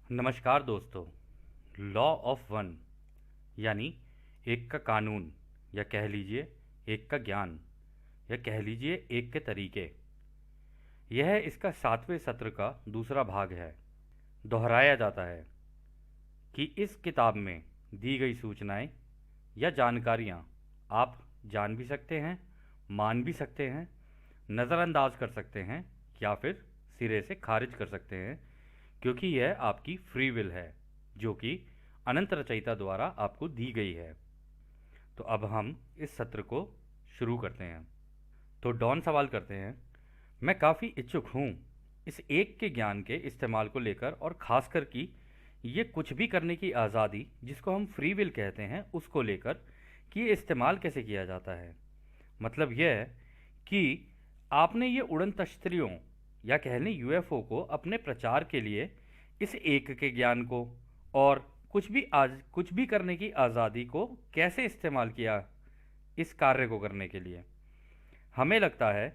नमस्कार दोस्तों। Law of one यानी एक का कानून, या कह लीजिए एक का ज्ञान, या कह लीजिए एक के तरीके। यह इसका 7वें सत्र का दूसरा भाग है। दोहराया जाता है कि इस किताब में दी गई सूचनाएं या जानकारियां आप जान भी सकते हैं, मान भी सकते हैं, नज़रअंदाज कर सकते हैं, या फिर सिरे से खारिज कर सकते हैं, क्योंकि यह आपकी फ्री विल है जो कि अनंत रचयिता द्वारा आपको दी गई है। तो अब हम इस सत्र को शुरू करते हैं। तो डॉन सवाल करते हैं, मैं काफ़ी इच्छुक हूँ इस एक के ज्ञान के इस्तेमाल को लेकर, और ख़ासकर कि ये कुछ भी करने की आज़ादी जिसको हम फ्री विल कहते हैं उसको लेकर, कि ये इस्तेमाल कैसे किया जाता है। मतलब यह है कि आपने ये उड़न तश्तरियों या कह लें यूएफओ को अपने प्रचार के लिए इस एक के ज्ञान को और कुछ भी करने की आज़ादी को कैसे इस्तेमाल किया इस कार्य को करने के लिए। हमें लगता है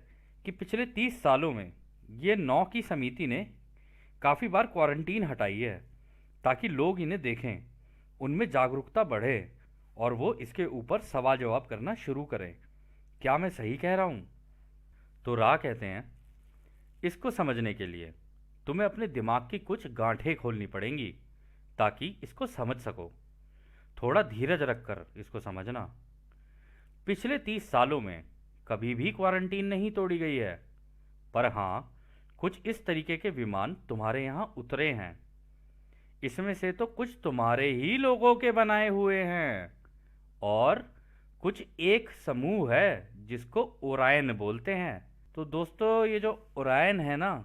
कि पिछले 30 सालों में ये 9 की समिति ने काफ़ी बार क्वारंटीन हटाई है ताकि लोग इन्हें देखें, उनमें जागरूकता बढ़े और वो इसके ऊपर सवाल जवाब करना शुरू करें। क्या मैं सही कह रहा हूँ? तो राह कहते हैं, इसको समझने के लिए तुम्हें अपने दिमाग की कुछ गांठें खोलनी पड़ेंगी ताकि इसको समझ सको। थोड़ा धीरज रखकर इसको समझना। पिछले 30 सालों में कभी भी क्वारंटीन नहीं तोड़ी गई है, पर हाँ, कुछ इस तरीके के विमान तुम्हारे यहाँ उतरे हैं। इसमें से तो कुछ तुम्हारे ही लोगों के बनाए हुए हैं, और कुछ एक समूह है जिसको ओरायन बोलते हैं। तो दोस्तों, ये जो ओरायन है ना,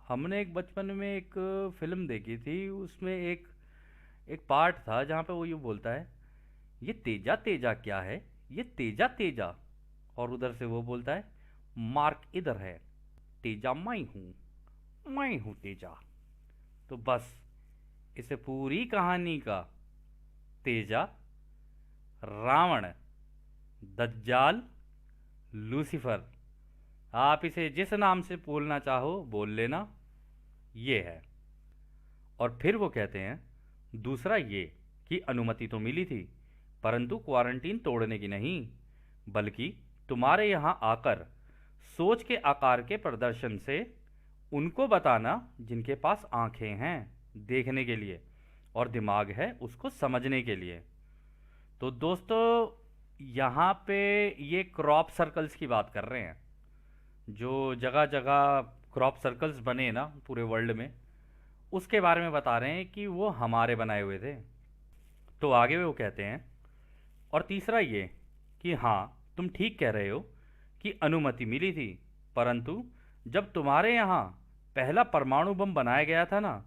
हमने एक बचपन में एक फिल्म देखी थी, उसमें एक एक पार्ट था जहाँ पे वो ये बोलता है, ये तेजा तेजा क्या है, ये तेजा तेजा। और उधर से वो बोलता है, मार्क इधर है, तेजा मैं हूँ तेजा। तो बस इसे पूरी कहानी का तेजा, रावण, दज्जाल, लूसीफर, आप इसे जिस नाम से बोलना चाहो बोल लेना, ये है। और फिर वो कहते हैं, दूसरा ये कि अनुमति तो मिली थी, परंतु क्वारंटीन तोड़ने की नहीं, बल्कि तुम्हारे यहाँ आकर सोच के आकार के प्रदर्शन से उनको बताना जिनके पास आंखें हैं देखने के लिए और दिमाग है उसको समझने के लिए। तो दोस्तों, यहाँ पे ये क्रॉप सर्कल्स की बात कर रहे हैं। जो जगह जगह क्रॉप सर्कल्स बने ना पूरे वर्ल्ड में, उसके बारे में बता रहे हैं कि वो हमारे बनाए हुए थे। तो आगे वो कहते हैं, और तीसरा ये कि हाँ, तुम ठीक कह रहे हो कि अनुमति मिली थी, परंतु जब तुम्हारे यहाँ पहला परमाणु बम बनाया गया था ना,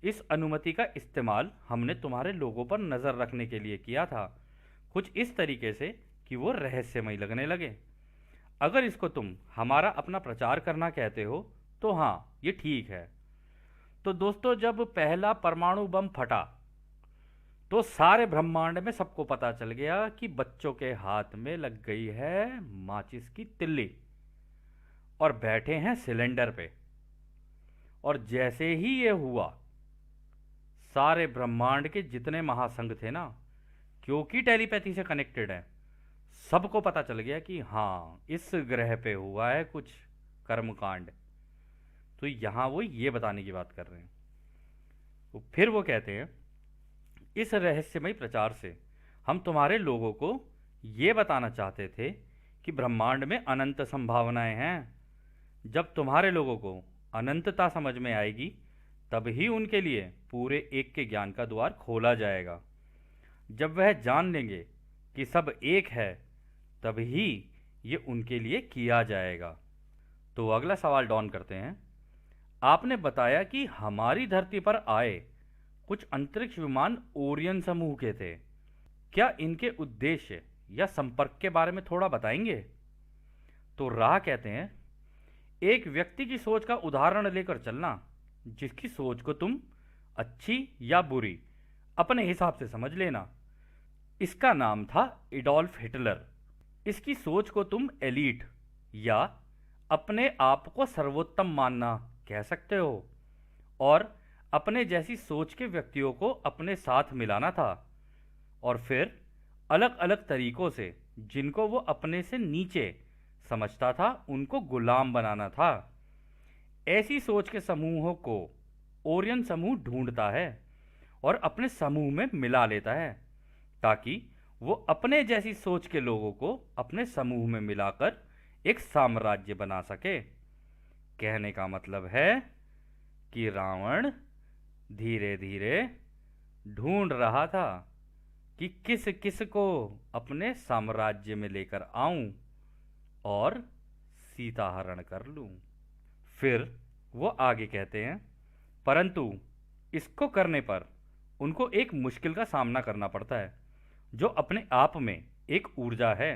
इस अनुमति का इस्तेमाल हमने तुम्हारे लोगों पर नज़र रखने के लिए किया था, कुछ इस तरीके से कि वो रहस्यमय लगने लगे। अगर इसको तुम हमारा अपना प्रचार करना कहते हो तो हाँ, ये ठीक है। तो दोस्तों, जब पहला परमाणु बम फटा तो सारे ब्रह्मांड में सबको पता चल गया कि बच्चों के हाथ में लग गई है माचिस की तिल्ली और बैठे हैं सिलेंडर पे। और जैसे ही ये हुआ, सारे ब्रह्मांड के जितने महासंघ थे ना, क्योंकि टेलीपैथी से कनेक्टेड है, सबको पता चल गया कि हाँ, इस ग्रह पे हुआ है कुछ कर्मकांड। तो यहां वो ये बताने की बात कर रहे हैं। तो फिर वो कहते हैं, इस रहस्यमय प्रचार से हम तुम्हारे लोगों को ये बताना चाहते थे कि ब्रह्मांड में अनंत संभावनाएं हैं। जब तुम्हारे लोगों को अनंतता समझ में आएगी, तब ही उनके लिए पूरे एक के ज्ञान का द्वार खोला जाएगा। जब वह जान लेंगे कि सब एक है, तब ही ये उनके लिए किया जाएगा। तो अगला सवाल डॉन करते हैं, आपने बताया कि हमारी धरती पर आए कुछ अंतरिक्ष विमान ओरियन समूह के थे। क्या इनके उद्देश्य या संपर्क के बारे में थोड़ा बताएंगे? तो राह कहते हैं, एक व्यक्ति की सोच का उदाहरण लेकर चलना जिसकी सोच को तुम अच्छी या बुरी अपने हिसाब से समझ लेना। इसका नाम था एडोल्फ हिटलर। इसकी सोच को तुम एलीट या अपने आप को सर्वोत्तम मानना कह सकते हो, और अपने जैसी सोच के व्यक्तियों को अपने साथ मिलाना था और फिर अलग अलग तरीकों से जिनको वो अपने से नीचे समझता था उनको गुलाम बनाना था। ऐसी सोच के समूहों को ओरियन समूह ढूंढता है और अपने समूह में मिला लेता है ताकि वो अपने जैसी सोच के लोगों को अपने समूह में मिलाकर एक साम्राज्य बना सके। कहने का मतलब है कि रावण धीरे धीरे ढूंढ रहा था कि किस किस को अपने साम्राज्य में लेकर आऊं और सीता हरण कर लूं। फिर वो आगे कहते हैं, परंतु इसको करने पर उनको एक मुश्किल का सामना करना पड़ता है जो अपने आप में एक ऊर्जा है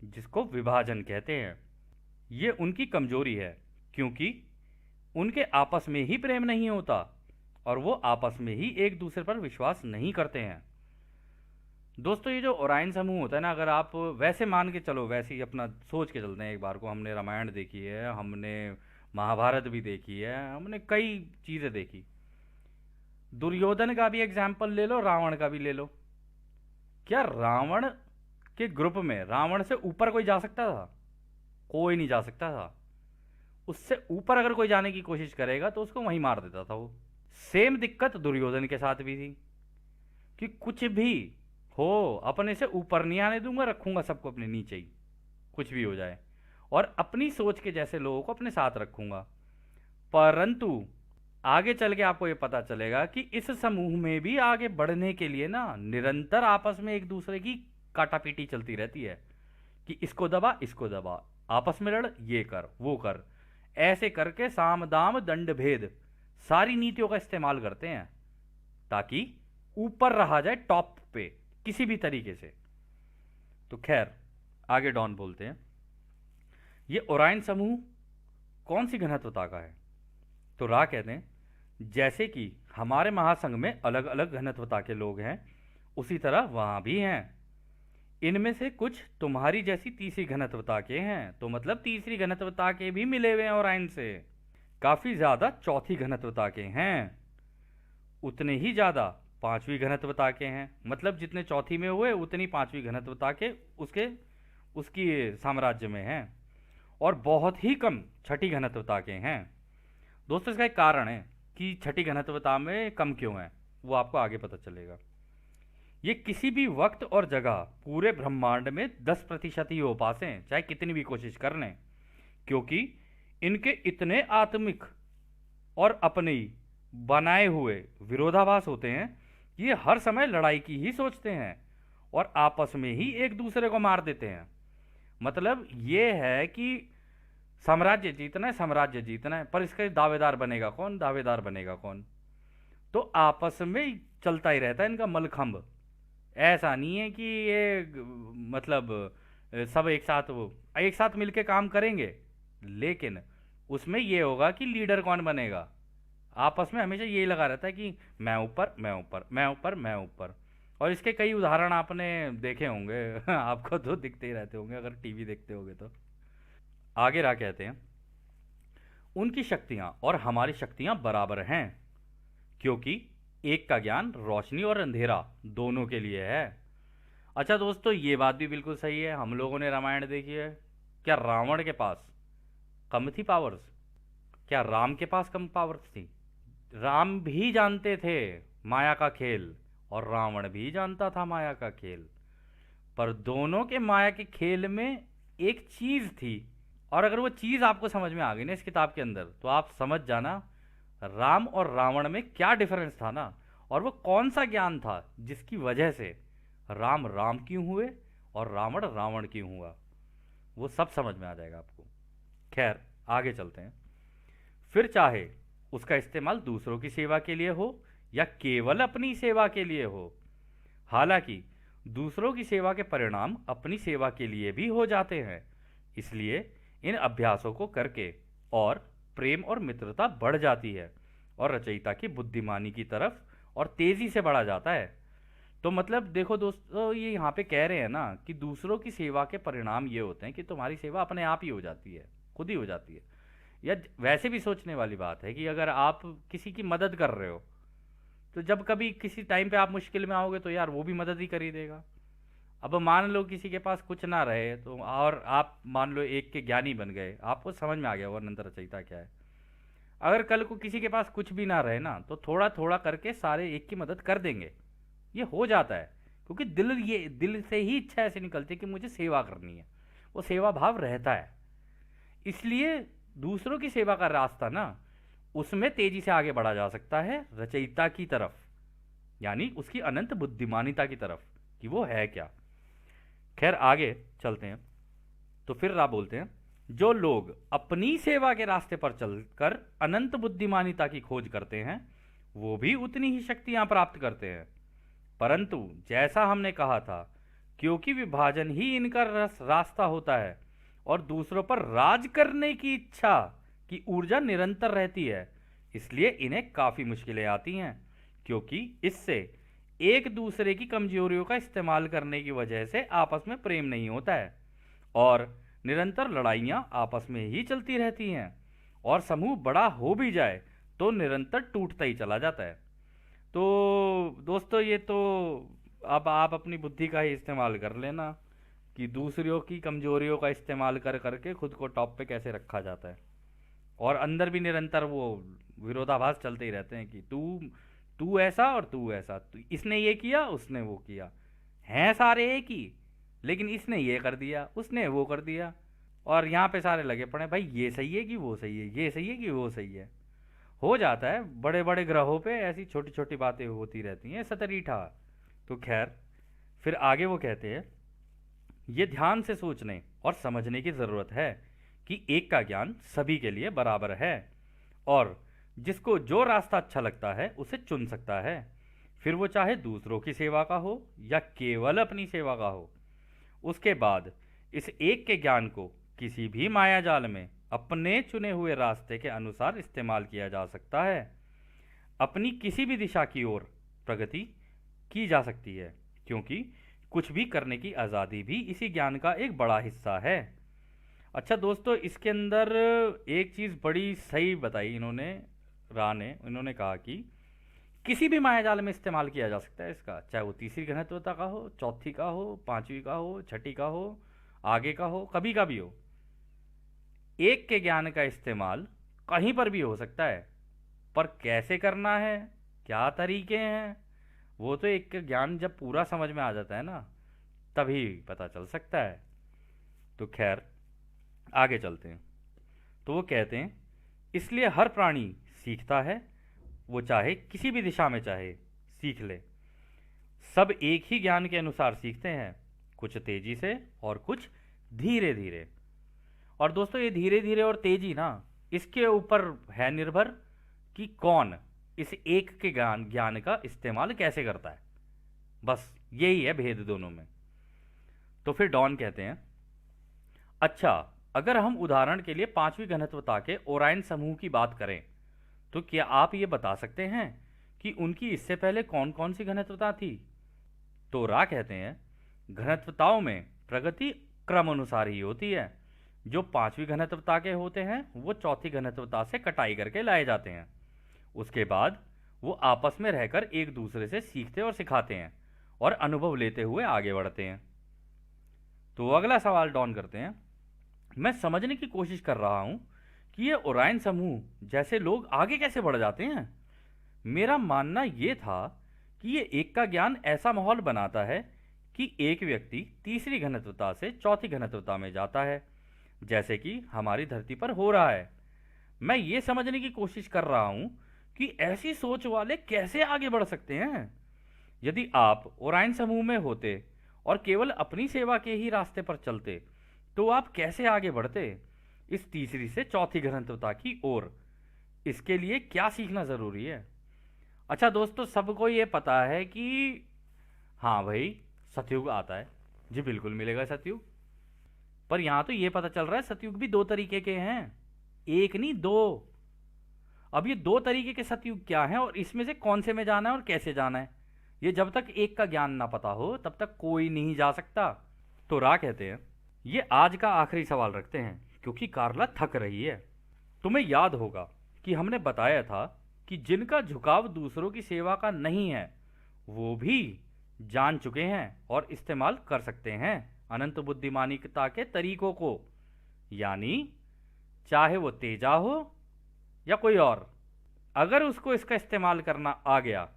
जिसको विभाजन कहते हैं। ये उनकी कमजोरी है क्योंकि उनके आपस में ही प्रेम नहीं होता और वो आपस में ही एक दूसरे पर विश्वास नहीं करते हैं। दोस्तों, ये जो ओराइन समूह होता है ना, अगर आप वैसे मान के चलो, वैसे ही अपना सोच के चलते हैं, एक बार को हमने रामायण देखी है, हमने महाभारत भी देखी है, हमने कई चीज़ें देखी। दुर्योधन का भी एग्जाम्पल ले लो, रावण का भी ले लो। क्या रावण के ग्रुप में रावण से ऊपर कोई जा सकता था? कोई नहीं जा सकता था। उससे ऊपर अगर कोई जाने की कोशिश करेगा तो उसको वहीं मार देता था वो। सेम दिक्कत दुर्योधन के साथ भी थी कि कुछ भी हो अपने से ऊपर नहीं आने दूंगा, रखूंगा सबको अपने नीचे ही, कुछ भी हो जाए, और अपनी सोच के जैसे लोगों को अपने साथ रखूंगा। परंतु आगे चल के आपको ये पता चलेगा कि इस समूह में भी आगे बढ़ने के लिए ना निरंतर आपस में एक दूसरे की काटापीटी चलती रहती है कि इसको दबा, इसको दबा, आपस में लड़, ये कर, वो कर। ऐसे करके साम दाम दंड भेद सारी नीतियों का इस्तेमाल करते हैं ताकि ऊपर रहा जाए, टॉप पे किसी भी तरीके से। तो खैर, आगे डॉन बोलते हैं, ये ओराइन समूह कौन सी घनत्वता का है? तो रा कहते हैं, जैसे कि हमारे महासंघ में अलग अलग घनत्वता के लोग हैं, उसी तरह वहां भी हैं। इनमें से कुछ तुम्हारी जैसी तीसरी घनत्वता के हैं, तो मतलब तीसरी घनत्वता के भी मिले हुए हैं ओराइन से। काफी ज्यादा चौथी घनत्वता के हैं, उतने ही ज्यादा पांचवी घनत्वता के हैं, मतलब जितने चौथी में हुए उतनी पांचवी घनत्वता के उसकी साम्राज्य में हैं, और बहुत ही कम छठी घनत्वता के हैं। दोस्तों, इसका एक कारण है कि छठी घनत्वता में कम क्यों है, वो आपको आगे पता चलेगा। ये किसी भी वक्त और जगह पूरे ब्रह्मांड में 10% ही हो पाते हैं, चाहे कितनी भी कोशिश कर लें, क्योंकि इनके इतने आत्मिक और अपने ही बनाए हुए विरोधाभास होते हैं कि ये हर समय लड़ाई की ही सोचते हैं और आपस में ही एक दूसरे को मार देते हैं। मतलब ये है कि साम्राज्य जीतना है, साम्राज्य जीतना है, पर इसका दावेदार बनेगा कौन, दावेदार बनेगा कौन? तो आपस में चलता ही रहता है इनका मलखंभ। ऐसा नहीं है कि ये मतलब सब एक साथ मिलके काम करेंगे, लेकिन उसमें ये होगा कि लीडर कौन बनेगा। आपस में हमेशा यही लगा रहता है कि मैं ऊपर, मैं ऊपर, मैं ऊपर, मैं ऊपर। और इसके कई उदाहरण आपने देखे होंगे आपको तो दिखते ही रहते होंगे अगर टीवी देखते होंगे तो। आगे रहा कहते हैं, उनकी शक्तियां और हमारी शक्तियां बराबर हैं, क्योंकि एक का ज्ञान रोशनी और अंधेरा दोनों के लिए है। अच्छा दोस्तों, ये बात भी बिल्कुल सही है। हम लोगों ने रामायण देखी है। क्या रावण के पास कम थी पावर्स? क्या राम के पास कम पावर्स थी? राम भी जानते थे माया का खेल और रावण भी जानता था माया का खेल, पर दोनों के माया के खेल में एक चीज थी, और अगर वो चीज आपको समझ में आ गई ना इस किताब के अंदर, तो आप समझ जाना राम और रावण में क्या डिफरेंस था ना, और वो कौन सा ज्ञान था जिसकी वजह से राम राम क्यों हुए और रावण रावण क्यों हुआ, वो सब समझ में आ जाएगा आपको। खैर, आगे चलते हैं। फिर चाहे उसका इस्तेमाल दूसरों की सेवा के लिए हो या केवल अपनी सेवा के लिए हो, हालांकि दूसरों की सेवा के परिणाम अपनी सेवा के लिए भी हो जाते हैं। इसलिए इन अभ्यासों को करके और प्रेम और मित्रता बढ़ जाती है और रचयिता की बुद्धिमानी की तरफ और तेजी से बढ़ा जाता है। तो मतलब देखो दोस्तों, ये यहाँ पे कह रहे हैं ना कि दूसरों की सेवा के परिणाम ये होते हैं कि तुम्हारी सेवा अपने आप ही हो जाती है, खुद ही हो जाती है। या वैसे भी सोचने वाली बात है कि अगर आप किसी की मदद कर रहे हो तो जब कभी किसी टाइम पे आप मुश्किल में आओगे तो यार वो भी मदद ही कर ही देगा। अब मान लो किसी के पास कुछ ना रहे तो, और आप मान लो एक के ज्ञानी बन गए, आपको समझ में आ गया वो अनंत रचयिता क्या है। अगर कल को किसी के पास कुछ भी ना रहे ना, तो थोड़ा थोड़ा करके सारे एक की मदद कर देंगे। ये हो जाता है, क्योंकि दिल से ही इच्छा ऐसे निकलती है कि मुझे सेवा करनी है, वो सेवा भाव रहता है। इसलिए दूसरों की सेवा का रास्ता ना, उसमें तेजी से आगे बढ़ा जा सकता है रचयिता की तरफ, यानी उसकी अनंत बुद्धिमानिता की तरफ, कि वो है क्या। खैर आगे चलते हैं। तो फिर रा बोलते हैं, जो लोग अपनी सेवा के रास्ते पर चलकर अनंत बुद्धिमानिता की खोज करते हैं, वो भी उतनी ही शक्तियां प्राप्त करते हैं। परंतु जैसा हमने कहा था, क्योंकि विभाजन ही इनका रास्ता होता है और दूसरों पर राज करने की इच्छा की ऊर्जा निरंतर रहती है, इसलिए इन्हें काफी मुश्किलें आती हैं, क्योंकि इससे एक दूसरे की कमजोरियों का इस्तेमाल करने की वजह से आपस में प्रेम नहीं होता है और निरंतर लड़ाइयां आपस में ही चलती रहती हैं, और समूह बड़ा हो भी जाए तो निरंतर टूटता ही चला जाता है। तो दोस्तों, ये तो अब आप अपनी बुद्धि का ही इस्तेमाल कर लेना कि दूसरों की कमजोरियों का इस्तेमाल कर करके खुद को टॉप पे कैसे रखा जाता है, और अंदर भी निरंतर वो विरोधाभास चलते ही रहते हैं कि तू तू ऐसा और तू ऐसा, इसने ये किया उसने वो किया, हैं सारे एक ही, लेकिन इसने ये कर दिया उसने वो कर दिया, और यहाँ पे सारे लगे पड़े भाई ये सही है कि वो सही है, ये सही है कि वो सही है। हो जाता है बड़े बड़े ग्रहों पे, ऐसी छोटी छोटी बातें होती रहती हैं सतरीठा। तो खैर फिर आगे वो कहते हैं, ये ध्यान से सोचने और समझने की ज़रूरत है कि एक का ज्ञान सभी के लिए बराबर है, और जिसको जो रास्ता अच्छा लगता है उसे चुन सकता है, फिर वो चाहे दूसरों की सेवा का हो या केवल अपनी सेवा का हो। उसके बाद इस एक के ज्ञान को किसी भी मायाजाल में अपने चुने हुए रास्ते के अनुसार इस्तेमाल किया जा सकता है। अपनी किसी भी दिशा की ओर प्रगति की जा सकती है, क्योंकि कुछ भी करने की आज़ादी भी इसी ज्ञान का एक बड़ा हिस्सा है। अच्छा दोस्तों, इसके अंदर एक चीज़ बड़ी सही बताई इन्होंने, इन्होंने कहा कि किसी भी मायाजाल में इस्तेमाल किया जा सकता है इसका, चाहे वो तीसरी घनत्वता का हो, चौथी का हो, पांचवी का हो, छठी का हो, आगे का हो, कभी का भी हो। एक के ज्ञान का इस्तेमाल कहीं पर भी हो सकता है, पर कैसे करना है, क्या तरीके हैं, वो तो एक का ज्ञान जब पूरा समझ में आ जाता है ना, तभी पता चल सकता है। तो खैर आगे चलते हैं। तो वो कहते हैं, इसलिए हर प्राणी सीखता है, वो चाहे किसी भी दिशा में चाहे सीख ले। सब एक ही ज्ञान के अनुसार सीखते हैं, कुछ तेजी से और कुछ धीरे धीरे। और दोस्तों, ये धीरे धीरे और तेजी ना, इसके ऊपर है निर्भर कि कौन इस एक के ज्ञान का इस्तेमाल कैसे करता है। बस यही है भेद दोनों में। तो फिर डॉन कहते हैं, अच्छा, अगर हम उदाहरण के लिए पांचवी घनत्वता के ओराइन समूह की बात करें, तो क्या आप ये बता सकते हैं कि उनकी इससे पहले कौन कौन सी घनत्वता थी? तो रा कहते हैं, घनत्वताओं में प्रगति क्रम अनुसार ही होती है। जो पांचवी घनत्वता के होते हैं वो चौथी घनत्वता से कटाई करके लाए जाते हैं। उसके बाद वो आपस में रहकर एक दूसरे से सीखते और सिखाते हैं और अनुभव लेते हुए आगे बढ़ते हैं। तो अगला सवाल डॉन करते हैं, मैं समझने की कोशिश कर रहा हूं कि ये ओराइन समूह जैसे लोग आगे कैसे बढ़ जाते हैं। मेरा मानना ये था कि ये एक का ज्ञान ऐसा माहौल बनाता है कि एक व्यक्ति तीसरी घनत्वता से चौथी घनत्वता में जाता है, जैसे कि हमारी धरती पर हो रहा है। मैं ये समझने की कोशिश कर रहा हूं कि ऐसी सोच वाले कैसे आगे बढ़ सकते हैं। यदि आप ओराइन समूह में होते और केवल अपनी सेवा के ही रास्ते पर चलते, तो आप कैसे आगे बढ़ते इस तीसरी से चौथी घनत्वता की ओर। इसके लिए क्या सीखना जरूरी है? अच्छा दोस्तों, सबको ये पता है कि हाँ भाई सतयुग आता है, जी बिल्कुल मिलेगा सतयुग। पर यहां तो ये पता चल रहा है सतयुग भी दो तरीके के हैं, एक नहीं दो। अब ये दो तरीके के सतयुग क्या हैं और इसमें से कौन से में जाना है और कैसे जाना है, ये जब तक एक का ज्ञान ना पता हो तब तक कोई नहीं जा सकता। तो रा कहते हैं, ये आज का आखिरी सवाल रखते हैं क्योंकि कारला थक रही है। तुम्हें याद होगा कि हमने बताया था कि जिनका झुकाव दूसरों की सेवा का नहीं है वो भी जान चुके हैं और इस्तेमाल कर सकते हैं अनंत बुद्धिमानिकता के तरीकों को। यानी चाहे वो तेजा हो या कोई और, अगर उसको इसका इस्तेमाल करना आ गया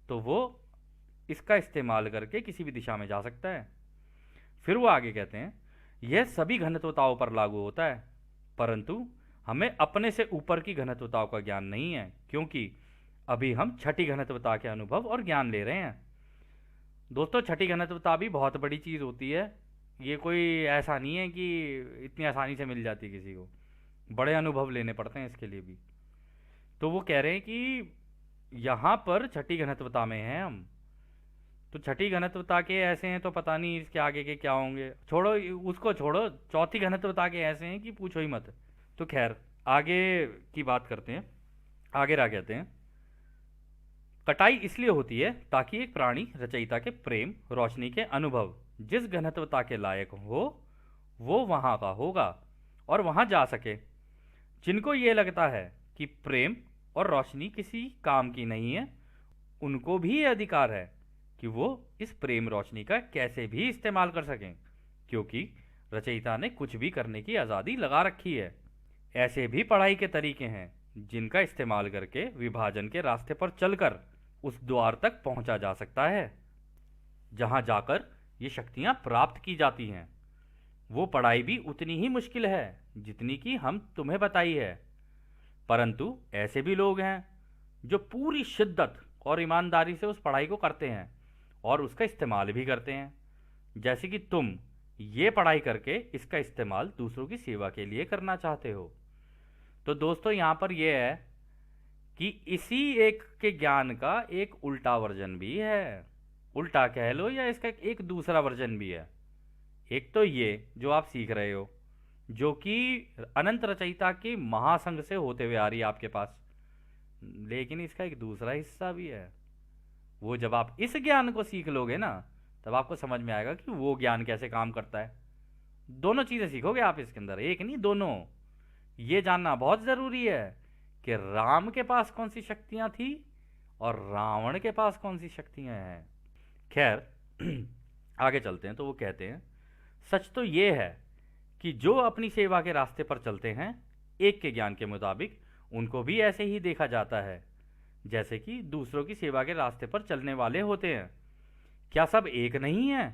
तो वो इसका इस्तेमाल करके किसी भी दिशा में जा सकता है। फिर वो आगे कहते हैं, यह सभी घनत्वताओं पर लागू होता है, परंतु हमें अपने से ऊपर की घनत्वताओं का ज्ञान नहीं है, क्योंकि अभी हम छठी घनत्वता के अनुभव और ज्ञान ले रहे हैं। दोस्तों, छठी घनत्वता भी बहुत बड़ी चीज़ होती है। ये कोई ऐसा नहीं है कि इतनी आसानी से मिल जाती किसी को, बड़े अनुभव लेने पड़ते हैं इसके लिए भी। तो वो कह रहे हैं कि यहाँ पर छठी घनत्वता में हैं हम, तो छठी घनत्वता के ऐसे हैं तो पता नहीं इसके आगे के क्या होंगे। छोड़ो उसको, छोड़ो, चौथी घनत्वता के ऐसे हैं कि पूछो ही मत। तो खैर आगे की बात करते हैं। आगे रा कहते हैं, कटाई इसलिए होती है ताकि एक प्राणी रचयिता के प्रेम, रोशनी के अनुभव जिस घनत्वता के लायक हो वो वहां का होगा और वहां जा सके। जिनको ये लगता है कि प्रेम और रोशनी किसी काम की नहीं है, उनको भी ये अधिकार है कि वो इस प्रेम रोशनी का कैसे भी इस्तेमाल कर सकें, क्योंकि रचयिता ने कुछ भी करने की आज़ादी लगा रखी है। ऐसे भी पढ़ाई के तरीके हैं जिनका इस्तेमाल करके विभाजन के रास्ते पर चलकर उस द्वार तक पहुंचा जा सकता है जहां जाकर ये शक्तियां प्राप्त की जाती हैं। वो पढ़ाई भी उतनी ही मुश्किल है जितनी कि हम तुम्हें बताई है, परंतु ऐसे भी लोग हैं जो पूरी शिद्दत और ईमानदारी से उस पढ़ाई को करते हैं और उसका इस्तेमाल भी करते हैं, जैसे कि तुम ये पढ़ाई करके इसका इस्तेमाल दूसरों की सेवा के लिए करना चाहते हो। तो दोस्तों, यहाँ पर यह है कि इसी एक के ज्ञान का एक उल्टा वर्जन भी है, उल्टा कह लो या इसका एक दूसरा वर्जन भी है। एक तो ये जो आप सीख रहे हो, जो कि अनंत रचयिता के महासंघ से होते हुए आ रही है आपके पास, लेकिन इसका एक दूसरा हिस्सा भी है। वो जब आप इस ज्ञान को सीख लोगे ना, तब आपको समझ में आएगा कि वो ज्ञान कैसे काम करता है। दोनों चीज़ें सीखोगे आप इसके अंदर, एक नहीं दोनों। ये जानना बहुत ज़रूरी है कि राम के पास कौन सी शक्तियां थी और रावण के पास कौन सी शक्तियां हैं। खैर आगे चलते हैं। तो वो कहते हैं, सच तो ये है कि जो अपनी सेवा के रास्ते पर चलते हैं, एक के ज्ञान के मुताबिक उनको भी ऐसे ही देखा जाता है जैसे कि दूसरों की सेवा के रास्ते पर चलने वाले होते हैं। क्या सब एक नहीं है?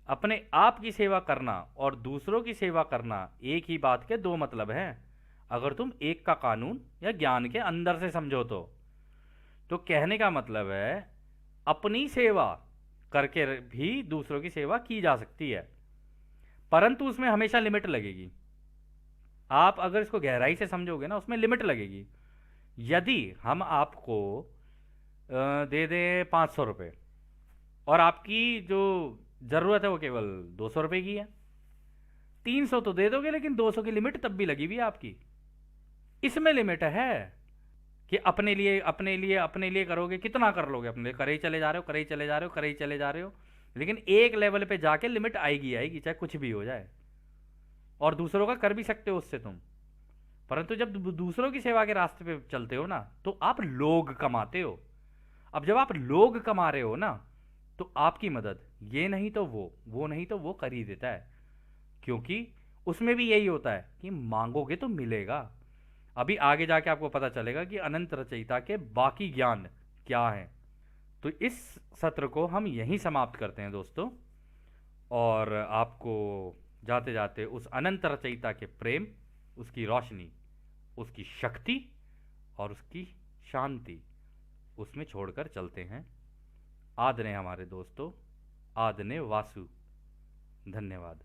अपने आप की सेवा करना और दूसरों की सेवा करना एक ही बात के दो मतलब हैं, अगर तुम एक का कानून या ज्ञान के अंदर से समझो तो कहने का मतलब है अपनी सेवा करके भी दूसरों की सेवा की जा सकती है, परंतु उसमें हमेशा लिमिट लगेगी। आप अगर इसको गहराई से समझोगे ना, उसमें लिमिट लगेगी। यदि हम आपको दे दें 500 रुपये और आपकी जो ज़रूरत है वो केवल 200 रुपये की है, 300 तो दे दोगे, लेकिन 200 की लिमिट तब भी लगी हुई है आपकी। इसमें लिमिट है कि अपने लिए अपने लिए अपने लिए करोगे, कितना कर लोगे अपने लिए, करे ही चले जा रहे हो, करे ही चले जा रहे हो, करे ही चले जा रहे हो, लेकिन एक लेवल पे जाके लिमिट आएगी आएगी, चाहे कुछ भी हो जाए। और दूसरों का कर भी सकते हो उससे तुम, परंतु जब दूसरों की सेवा के रास्ते पे चलते हो ना, तो आप लोग कमाते हो। अब जब आप लोग कमा रहे हो ना, तो आपकी मदद ये नहीं तो वो नहीं तो वो कर ही देता है, क्योंकि उसमें भी यही होता है कि मांगोगे तो मिलेगा। अभी आगे जाके आपको पता चलेगा कि अनंत रचयिता के बाकी ज्ञान क्या हैं। तो इस सत्र को हम यहीं समाप्त करते हैं दोस्तों, और आपको जाते जाते उस अनंत रचयिता के प्रेम, उसकी रोशनी, उसकी शक्ति और उसकी शांति उसमें छोड़कर चलते हैं। आदने हमारे दोस्तों, आदने वासु। धन्यवाद।